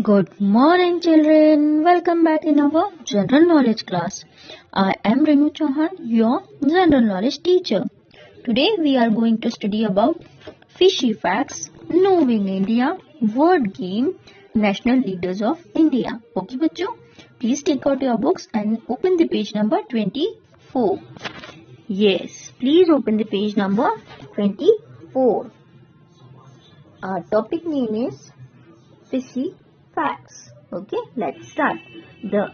Good morning, children. Welcome back in our general knowledge class. I am Renu Chauhan, your general knowledge teacher. Today we are going to study about fishy facts, knowing India, word game, national leaders of India. Okay, बच्चों, please take out your books and open the page number 24. Yes, please open the page number 24. Our topic name is fishy facts. Okay, let's start. The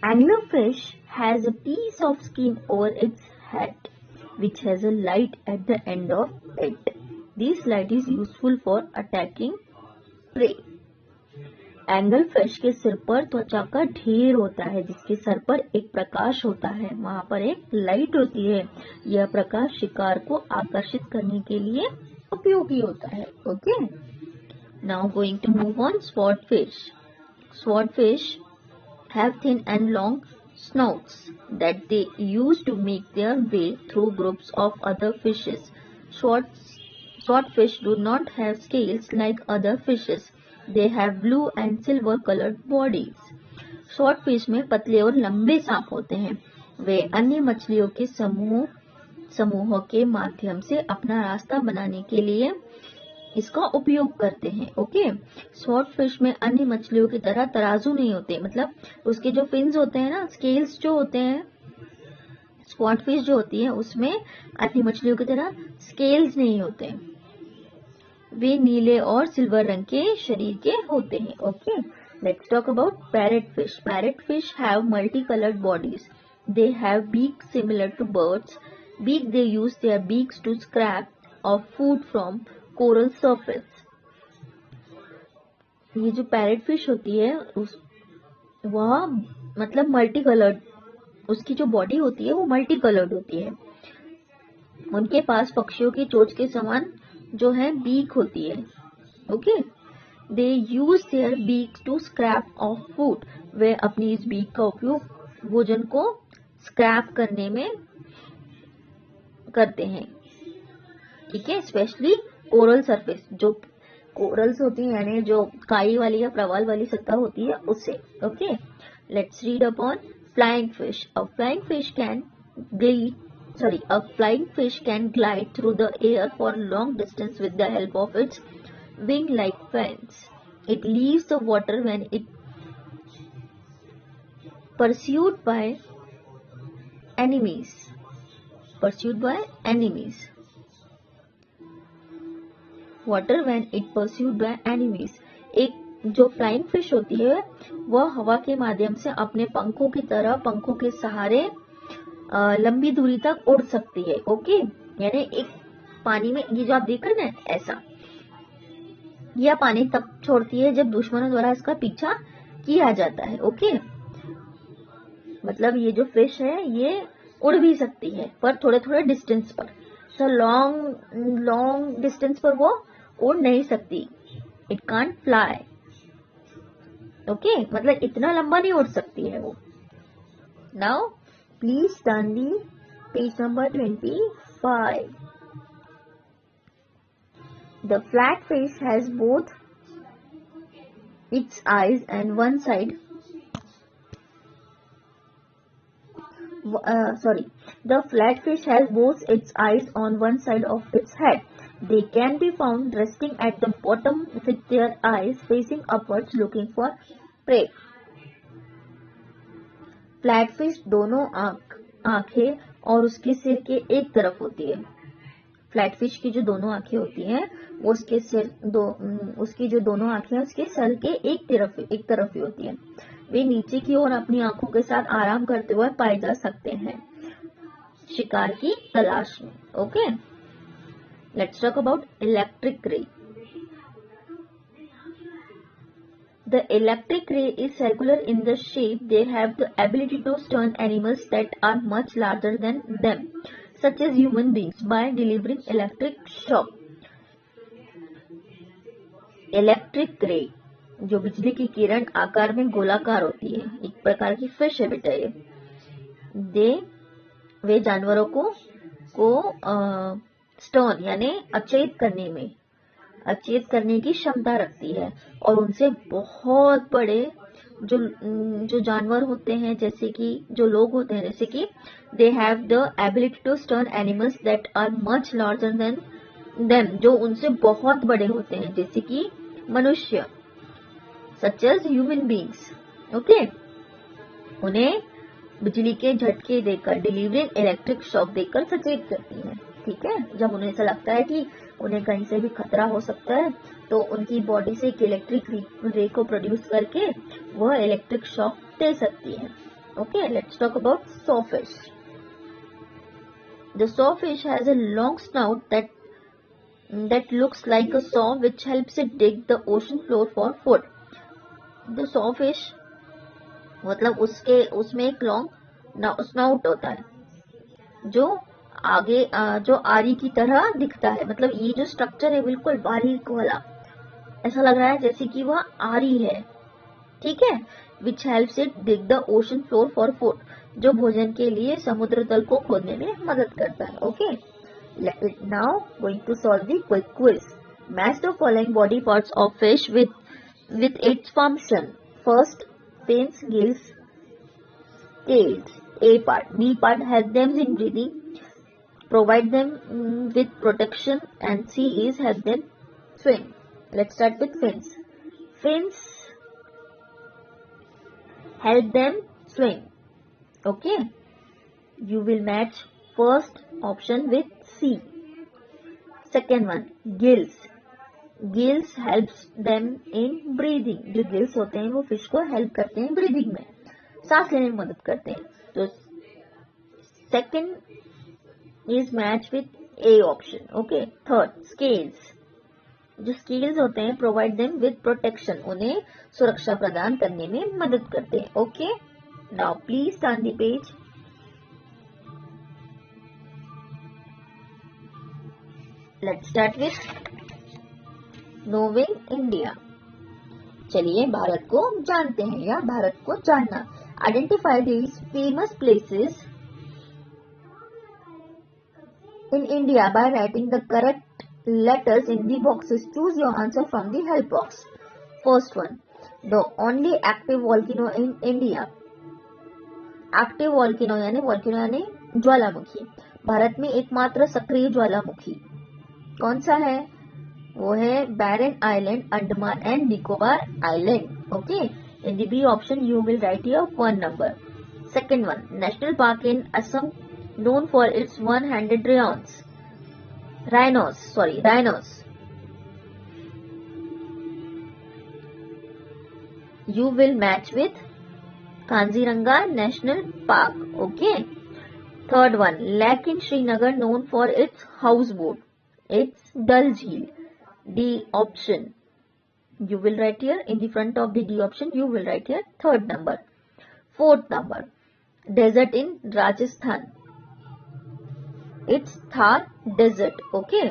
anglerfish has a piece of skin over its head which has a light at the end of it. This light is useful for attacking prey. Angle fish के सिर पर त्वचा का ढेर होता है जिसके sir पर एक प्रकाश होता है, वहां पर एक लाइट होती है। यह प्रकाश शिकार को आकर्षित करने के लिए उपयोगी होता है। Okay, now going to move on. Swordfish. Swordfish have thin and long snouts that they use to make their way through groups of other fishes. Swordfish do not have scales like other fishes. They have blue and silver colored bodies. Swordfish में पतले और लंबे सांप होते हैं। वे अन्य मछलियों के समूहों के माध्यम से अपना रास्ता बनाने के लिए इसका उपयोग करते हैं। ओके, स्वॉर्डफिश में अन्य मछलियों की तरह तराजू नहीं होते, मतलब उसके जो फिन्स होते हैं ना, स्केल्स जो होते हैं, स्वॉर्डफिश जो होती है उसमें अन्य मछलियों की तरह स्केल्स नहीं होते। वे नीले और सिल्वर रंग के शरीर के होते हैं। Okay, let's talk about parrot fish. Parrot fish have multi coloured bodies. They have beak similar to birds. Beak they use their beaks to scrap off food from coral surface. ये जो parrot fish होती है वह मतलब multi coloured, उसकी जो body होती है वो मल्टी कलर्ड होती है। उनके पास पक्षियों की चोंच के समान जो है बीक होती है। Okay, they use their beak to scrap off food. वे अपनी इस बीक का उपयोग भोजन को स्क्रैप करने में करते हैं। ठीक है, स्पेशली कोरल सरफेस, जो कोरल्स होती है यानी जो काई वाली या प्रवाल वाली सतह होती है उससे। Okay, let's read upon flying fish. A flying fish can glide through the air for long distance with the help of its wing-like fins. It leaves the water when it pursued by enemies. Water when it pursued by enemies. एक जो flying fish होती है वह हवा के माध्यम से अपने पंखों के सहारे लंबी दूरी तक उड़ सकती है। ओके, यानी एक पानी में, ये जो आप देख रहे हैं ना ऐसा, यह पानी तब छोड़ती है जब दुश्मनों द्वारा इसका पीछा किया जाता है। ओके, मतलब ये जो फिश है ये उड़ भी सकती है पर थोड़े थोड़े डिस्टेंस पर। तो लॉन्ग डिस्टेंस पर वो उड़ नहीं सकती। It can't fly. ओके, मतलब इतना लंबा नहीं उड़ सकती है वो। Now please turn the page number 25. The flat fish has both it's eyes and one side The flatfish has both its eyes on one side of its head. They can be found resting at the bottom with their eyes facing upwards looking for prey. Flatfish दोनों आंखें और उसके सिर के एक तरफ होती है। फ्लैटफिश की जो दोनों आंखें होती हैं वो उसकी जो दोनों आंखें उसके सर के एक तरफ ही होती है। वे नीचे की ओर अपनी आंखों के साथ आराम करते हुए पाए जा सकते हैं शिकार की तलाश में। Okay, let's talk about electric ray. The electric ray is circular in the shape. They have the ability to stun animals that are much larger than them, such as human beings, by delivering electric shock. Electric ray, जो बिजली की किरण आकार में गोलाकार होती है, एक प्रकार की फिश है बेटा ये। वे जानवरों को स्टर्न यानी अचेत करने में अचेत करने की क्षमता रखती है, और उनसे बहुत बड़े जो जो जानवर होते हैं, जैसे कि जो लोग होते हैं, जैसे कि they have the ability to stun animals that are much larger than them, जो उनसे बहुत बड़े होते हैं, जैसे कि मनुष्य, such as human beings. Okay, उन्हें बिजली के झटके देकर, डिलीवरिंग इलेक्ट्रिक शॉक देकर सचेत करती है। ठीक है, जब उन्हें ऐसा लगता है कि उन्हें कहीं से भी खतरा हो सकता है, तो उनकी बॉडी से एक इलेक्ट्रिक रे को प्रोड्यूस करके वह इलेक्ट्रिक शॉक दे सकती है। Okay, let's talk about sawfish. The sawfish has a long snout that looks like a saw which helps it dig the ocean floor for food. The sawfish मतलब उसमें एक long snout होता है जो आगे जो आरी की तरह दिखता है। मतलब ये जो स्ट्रक्चर है बिल्कुल बारीक वाला, ऐसा लग रहा है जैसे कि वह आरी है। ठीक है, which helps it dig the ocean floor for food, जो भोजन के लिए समुद्र तल को खोदने में मदद करता है। Okay, now going to solve the quick quiz. Match the following body parts of fish with its function. First, fins, gills, scales. A part. B part, help them in breathing, provide them with protection, and C is help them swim. Let's start with fins. Fins help them swim. Okay, you will match first option with C. Second one, gills. Gills helps them in breathing. जो gills होते हैं वो fish को help करते हैं breathing में, सांस लेने में मदद करते हैं। तो second is match with A option. Okay. Third, scales. जो scales होते हैं provide them with protection. उन्हें सुरक्षा प्रदान करने में मदद करते हैं। Okay. Now please turn the page. Let's start with knowing India. चलिए भारत को जानते हैं या भारत को जानना। Identify these famous places in India by writing the correct letters in the boxes. Choose your answer from the help box. First one, the only active volcano in India. Active volcano यानी ज्वालामुखी। भारत में एकमात्र सक्रिय ज्वालामुखी कौन सा है? वो है Barren Island, Andaman and Nicobar Island. Okay, in the B option you will write here 1 number. Second one, national park in Assam known for its one-handed rhinos. You will match with Kaziranga National Park. Okay. Third one, lake in Srinagar known for its houseboat. It's Dal Jheel. D option. You will write here in the front of the D option. You will write here 3rd number. 4th number, desert in Rajasthan. It's Thar Desert. Okay.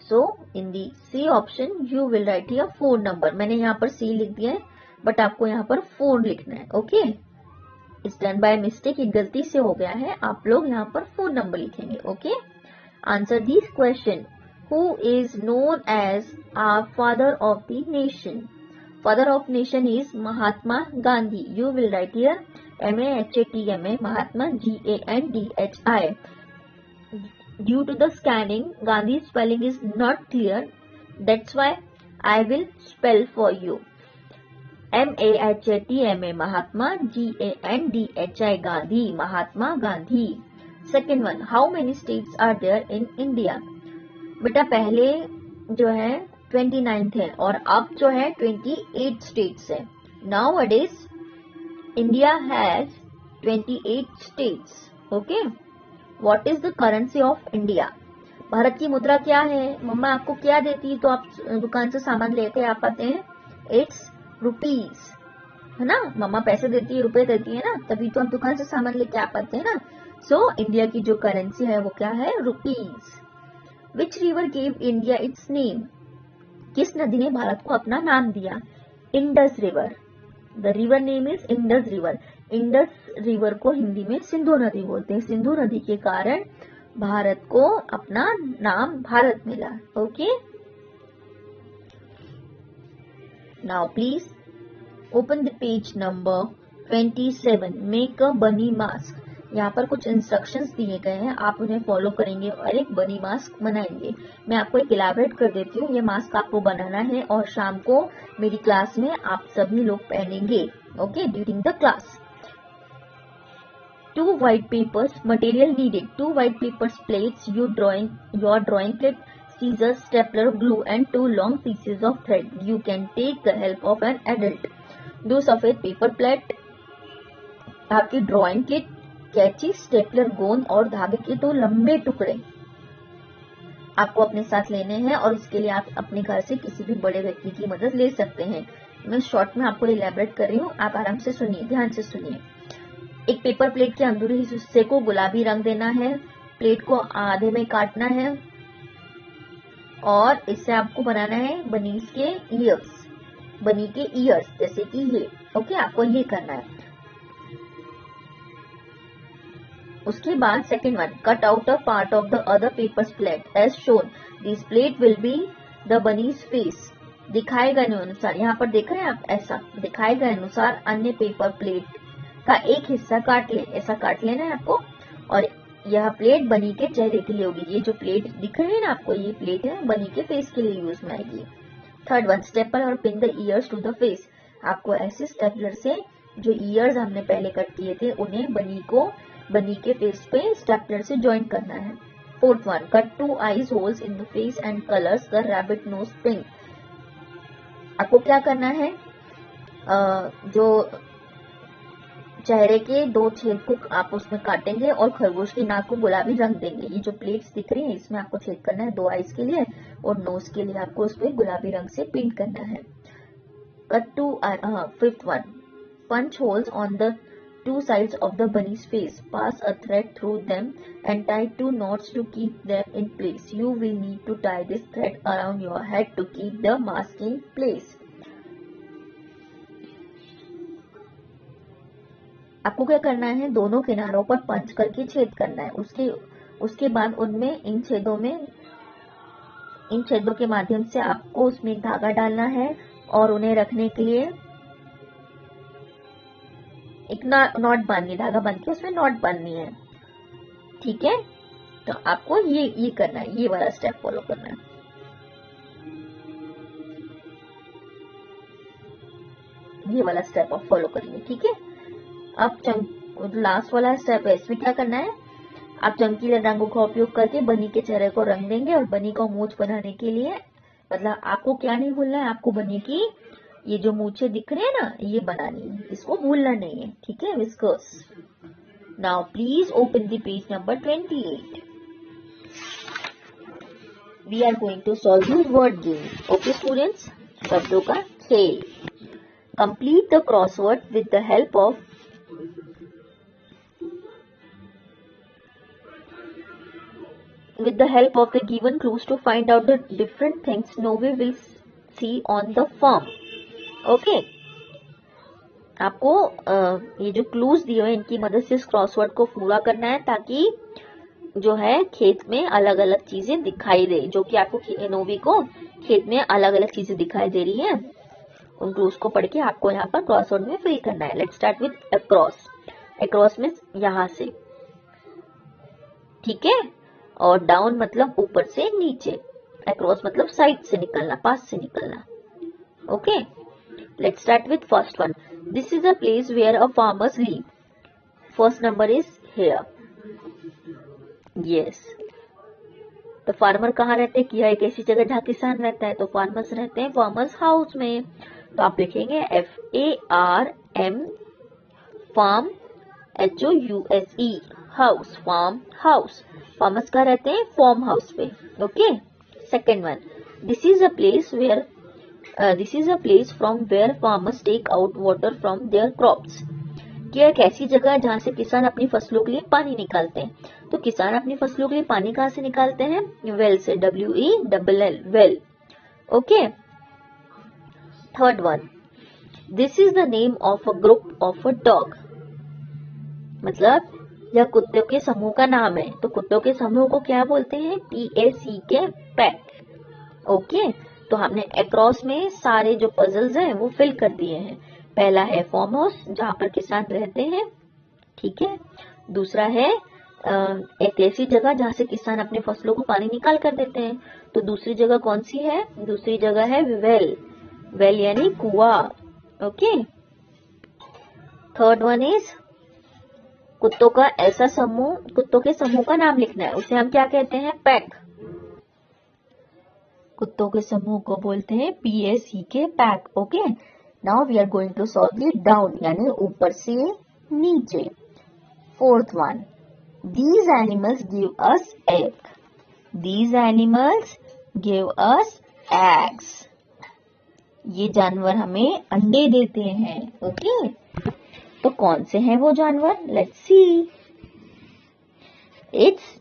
So in the C option you will write here 4 number. मैंने यहाँ पर C लिख दिया है, but आपको यहाँ पर 4 लिखना है। Okay, it's done by mistake, एक गलती से हो गया है। आप लोग यहाँ पर 4 नंबर लिखेंगे। Okay, answer this question. Who is known as our father of the nation? Father of nation is Mahatma Gandhi. You will write here MAHATMA, Mahatma GANDHI. Due to the scanning, Gandhi's spelling is not clear. That's why I will spell for you. MAHATMA, Mahatma GANDHI, Gandhi, Mahatma Gandhi. Second one, how many states are there in India? बेटा पहले जो है 29 थे और अब जो है 28 states है। Nowadays India has 28 states. Okay. What is the currency of India? Bharat की मुद्रा क्या है? मम्मा आपको क्या देती है तो आप दुकान से सामान लेके आप आते हैं? It's rupees, है ना? मम्मा पैसे देती है, रुपए देती है ना, तभी तो आप दुकान से सामान लेके आप आते हैं ना। So इंडिया की जो करेंसी है वो क्या है? Rupees. Which river gave India its name? किस नदी ने भारत को अपना नाम दिया? Indus river. The river name is Indus river. Indus river को हिंदी में सिंधु नदी बोलते हैं। सिंधु नदी के कारण भारत को अपना नाम भारत मिला. Okay, now please open the page number 27. Make a बनी मास्क. यहाँ पर कुछ इंस्ट्रक्शंस दिए गए हैं, आप उन्हें फॉलो करेंगे और एक बनी मास्क बनाएंगे. मैं आपको एक इलैबोरेट कर देती हूँ. ये मास्क आपको बनाना है और शाम को मेरी क्लास में आप सभी लोग पहनेंगे. Okay, during the class. 2 white papers. Material needed: 2 white papers plates, your drawing plate, scissors, stapler, glue and 2 long pieces of thread. You can take the help of an adult. 2 सफेद paper plate, आपकी drawing kit, कैंची, stapler, गोंद और धागे के 2 लंबे टुकड़े आपको अपने साथ लेने हैं और इसके लिए आप अपने घर से किसी भी बड़े व्यक्ति की मदद ले सकते हैं. मैं शॉर्ट में आपको इलैबोरेट कर रही हूँ, आप आराम से सुनिए, ध्यान से सुनिए. एक पेपर प्लेट के अंदरूनी हिस्से को गुलाबी रंग देना है. प्लेट को आधे में काटना है और इससे आपको बनाना है बनी के ईयर्स, जैसे कि ये. ओके, आपको ये करना है. उसके बाद second one, cut out a part of the other paper's plate as shown. This plate will be the bunny's face. दिखाए गए अनुसार, यहाँ पर देख रहे हैं आप, ऐसा दिखाए गए अनुसार अन्य पेपर प्लेट का एक हिस्सा काट ले. ऐसा काट लेना है आपको और यह प्लेट बनी के चेहरे के लिए होगी. ये जो प्लेट दिख रही है ना आपको, ये प्लेट है बनी के फेस के लिए यूज में आएगी. थर्ड वन, स्टेपल और pin the ears to the face. आपको ऐसे स्टेपलर से जो ईयर्स हमने पहले कट किए थे उन्हें बनी के फेस पे स्टेपलर से ज्वाइन करना है. Fourth one, cut 2 eyes holes in the face and colours the rabbit nose pink. आपको क्या करना है, जो चेहरे के 2 छेद को आप उसमें काटेंगे और खरगोश की नाक को गुलाबी रंग देंगे. ये जो प्लेट्स दिख रही है इसमें आपको छेद करना है 2 आईज के लिए और नोज के लिए आपको उस पर गुलाबी रंग से पेंट करना है. Cut 2 fifth one, punch holes on the 2 sides of the bunny's face. Pass a thread through them and tie 2 knots to keep them in place. You will need to tie this thread around your head to keep the mask in place. आपको क्या करना है, दोनों किनारों पर पंच करके छेद करना है. उसके बाद उनमें इन छेदों के माध्यम से आपको उसमें एक धागा डालना है और उन्हें रखने के लिए एक नॉट बांधनी, धागा बांध के उसमें नॉट बांधनी है. ठीक है, तो आपको ये करना है, ये वाला स्टेप फॉलो करना है. ये वाला स्टेप आप फॉलो करेंगे. ठीक है, अब लास्ट वाला स्टेप है, इसमें क्या करना है, आप चमकीले रंगों का उपयोग करके बनी के चेहरे को रंग देंगे और बनी को मूंछ बनाने के लिए, मतलब आपको क्या नहीं भूलना है, आपको बनी की ये जो मूछे दिख रहे हैं ना, ये बनानी है, इसको भूलना नहीं है. ठीक है, whiskers. Now please open the page number 28. We are going to solve the word game. Okay students, शब्दों का खेल. Complete the crossword with the help of the given clues to find out the different things Novi will see on the farm. Okay, आपको ये जो clues दिए हुए इनकी मदद से इस क्रॉसवर्ड को पूरा करना है ताकि जो है खेत में अलग अलग चीजें दिखाई दे, जो कि आपको नोवी को खेत में अलग अलग चीजें दिखाई दे रही हैं. उन क्लूज को पढ़ के आपको यहाँ पर क्रॉसवर्ड में फिल करना है. Let's start with across. Across में यहाँ से, ठीक है, और डाउन मतलब ऊपर से नीचे. अक्रॉस मतलब साइड से निकलना, पास से निकलना. Okay, let's start with first one. This is a place where a farmers live. First number is here. Yes. तो फार्मर कहाँ रहते हैं, कि एक ऐसी जगह जहाँ किसान रहता है, तो फार्मर्स रहते हैं फार्मर्स हाउस में. तो आप लिखेंगे FARM, farm, HOUSE, house, farm house. Farmers कहाँ रहते हैं, फार्म हाउस पे. Okay. Second one, this is a place from where farmers take out water from their crops. कि एक ऐसी जगह है जहाँ से किसान अपनी फसलों के लिए पानी निकालते हैं. तो किसान अपनी फसलों के लिए पानी कहाँ से निकालते हैं, वेल से, WELL, well. Okay. Third one, this is the name of a group of a dog. मतलब यह कुत्तों के समूह का नाम है। तो कुत्तों के समूह को क्या बोलते हैं? PACK, pack. ओके, तो हमने अक्रॉस में सारे जो पजल्स हैं वो फिल कर दिए हैं। पहला है फार्म हाउस, जहाँ पर किसान रहते हैं, ठीक है। दूसरा है एक ऐसी जगह जहाँ से किसान अपने फसलों को पानी निकाल कर देते हैं। तो दूसरी जगह कौन सी है? दूसरी जगह है वेल, वेल यानी कुआं। ओके, थर्ड वन इज कुत्तों का ऐसा समूह, कुत्तों के समूह का नाम लिखना है, उसे हम क्या कहते हैं? पैक। कुत्तों के समूह को बोलते हैं PACK, pack. Okay, now we are going to solve it down, यानी ऊपर से नीचे। Fourth one, these animals give us egg. These animals give us eggs. ये जानवर हमें अंडे देते हैं। ओके, तो कौन से हैं वो जानवर? Let's see. It's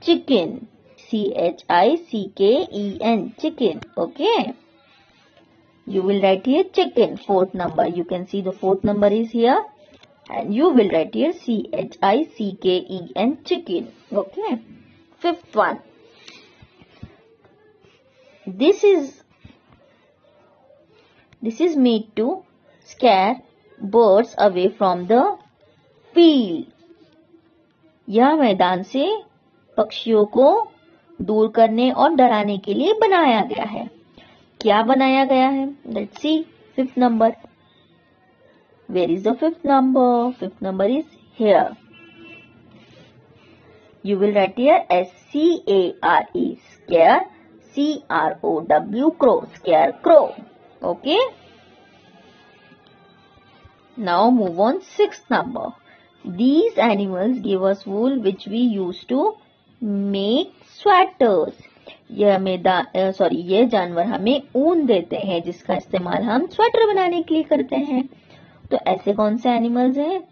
chicken, CHICKEN, chicken. Okay, you will write here chicken, fourth number. You can see the fourth number is here, and you will write here CHICKEN, chicken. Okay, fifth one, this is made to scare birds away from the field. यह मैदान से पक्षियों को दूर करने और डराने के लिए बनाया गया है। क्या बनाया गया है? Let's see fifth number. Where is the fifth number? Fifth number is here. You will write here SCARE, scare, CROW, crow, scarecrow. Okay, now move on sixth number. These animals give us wool which we use to make sweaters. ये जानवर हमें ऊन देते हैं जिसका इस्तेमाल हम sweater बनाने के लिए करते हैं। तो ऐसे कौन से एनिमल्स हैं?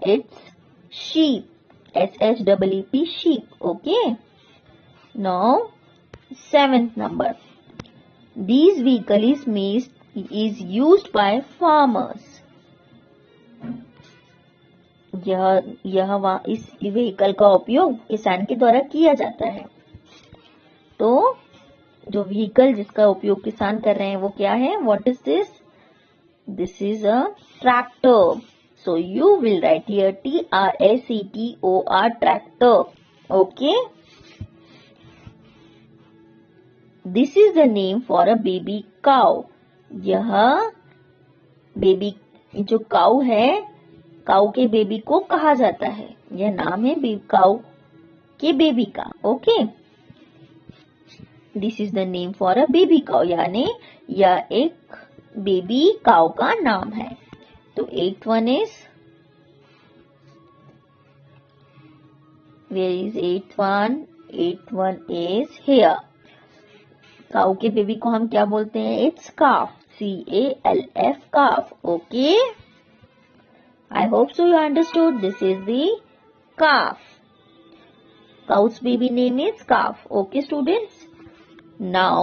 It's sheep, SHEEP, sheep. Okay, now seventh number. These vehicle is used by farmers. इस व्हीकल का उपयोग किसान के द्वारा किया जाता है। तो जो व्हीकल जिसका उपयोग किसान कर रहे हैं वो क्या है? What is this? This is a tractor. So you will write here TRACTOR, tractor. Okay, this is the name for a baby cow. यह बेबी जो काउ है, काउ के बेबी को कहा जाता है। यह नाम है काउ के बेबी का। Okay, this is the name for a baby cow, यानी यह एक बेबी काउ का नाम है। तो eight one is, where is eight one? Eight one is here. Cow के बेबी को हम क्या बोलते हैं? It's calf, CALF, calf. Okay, I hope so you understood. This is the calf. Cow's baby name is calf. Okay, students. Now,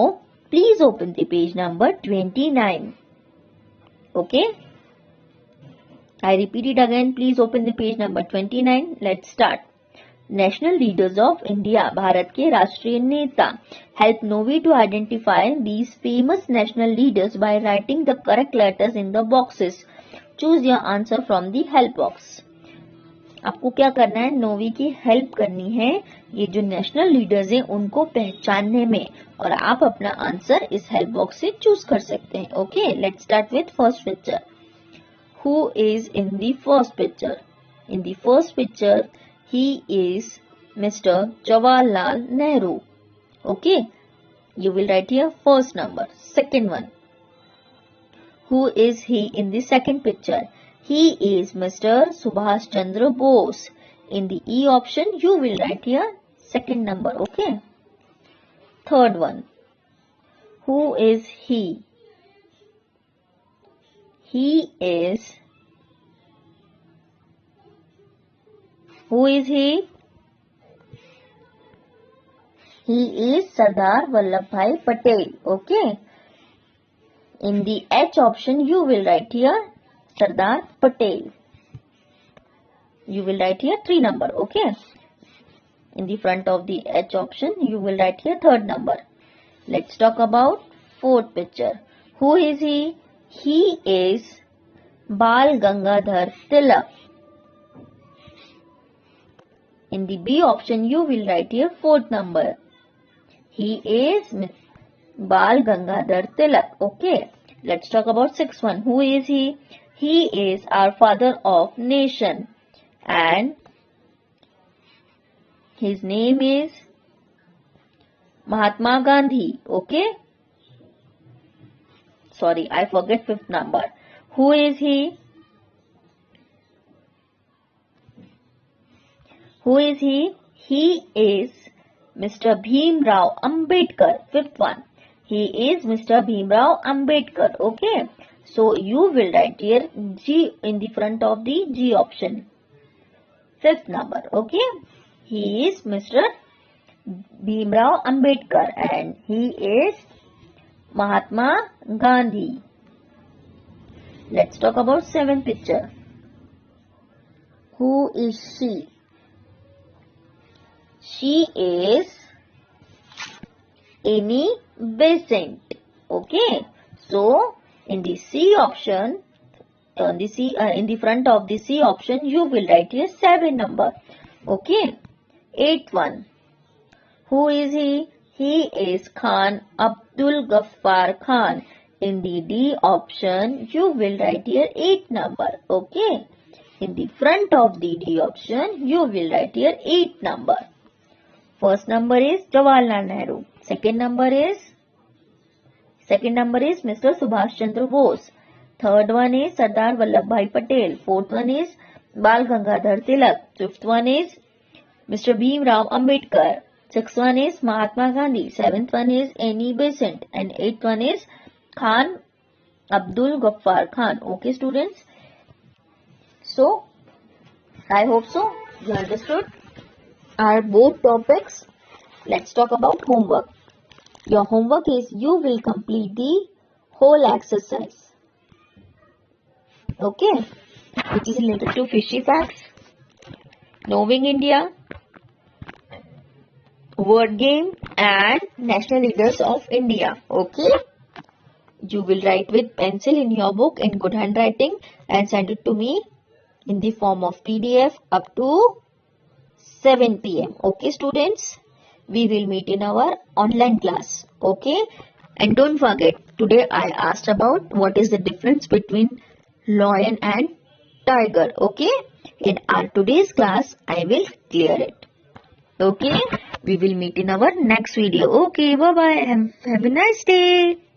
please open the page number 29. Okay. I repeat it again. Please open the page number 29. Let's start. National leaders of India. Bharat के राष्ट्रीय नेता. Help Novi to identify these famous national leaders by writing the correct letters in the boxes. Choose your answer from the help box. आपको क्या करना है? नोवी की help करनी है ये जो नेशनल लीडर्स हैं उनको पहचानने में, और आप अपना आंसर इस हेल्प बॉक्स से चूज कर सकते हैं। Okay, let's start with first picture. Who is in the first picture? In the first picture he is mister Jawaharlal Nehru. Okay, you will write here first number. Second one, who is he in the second picture? He is Mr. Subhash Chandra Bose. In the E option, you will write here second number. Okay. Third one, who is he? Who is he? He is Sardar Vallabhbhai Patel. Okay. In the H option, you will write here Sardar Patel. you will write here 3 number. Okay. In the front of the H option, you will write here 3rd number. Let's talk about 4th picture. Who is he? He is Bal Gangadhar Tilak. In the B option, you will write here 4th number. He is Bal Gangadhar Tilak. Okay. Let's talk about 6th one. Who is he? He is our father of nation. And his name is Mahatma Gandhi. Okay. Sorry, I forget 5th number. Who is he? Who is he? He is Mr. Bhim Rao Ambedkar. 5th one. He is Mr. Bhim Rao Ambedkar. Okay. So you will write here G in the front of the G option. 5th number. Okay. He is Mr. Bhim Rao Ambedkar and he is Mahatma Gandhi. Let's talk about 7th picture. Who is she? She is Annie Besant. Okay. So in the C option, in the front of the C option, you will write here 7 number. Okay. 8th one. Who is he? He is Khan Abdul Ghaffar Khan. In the D option, you will write here 8 number. Okay. In the front of the D option, you will write here 8 number. First number is Jawaharlal Nehru. Second number is Mr. Subhash Chandra Bose. Third one is Sardar Vallabhbhai Patel. Fourth one is Bal Gangadhar Tilak. Fifth one is Mr. Bhim Rao Ambedkar. Sixth one is Mahatma Gandhi. Seventh one is Annie Besant. And eighth one is Khan Abdul Ghaffar Khan. Okay, students. So, I hope so. You understood our both topics. Let's talk about homework. Your homework is you will complete the whole exercise. Okay. Which is related to fishy facts, knowing India, word game and national leaders of India. Okay. You will write with pencil in your book in good handwriting and send it to me in the form of PDF up to 7 p.m. Okay, students, we will meet in our online class. Okay, and don't forget, today I asked about what is the difference between lion and tiger. Okay, in our today's class, I will clear it. Okay, we will meet in our next video. Okay, bye bye. Have a nice day.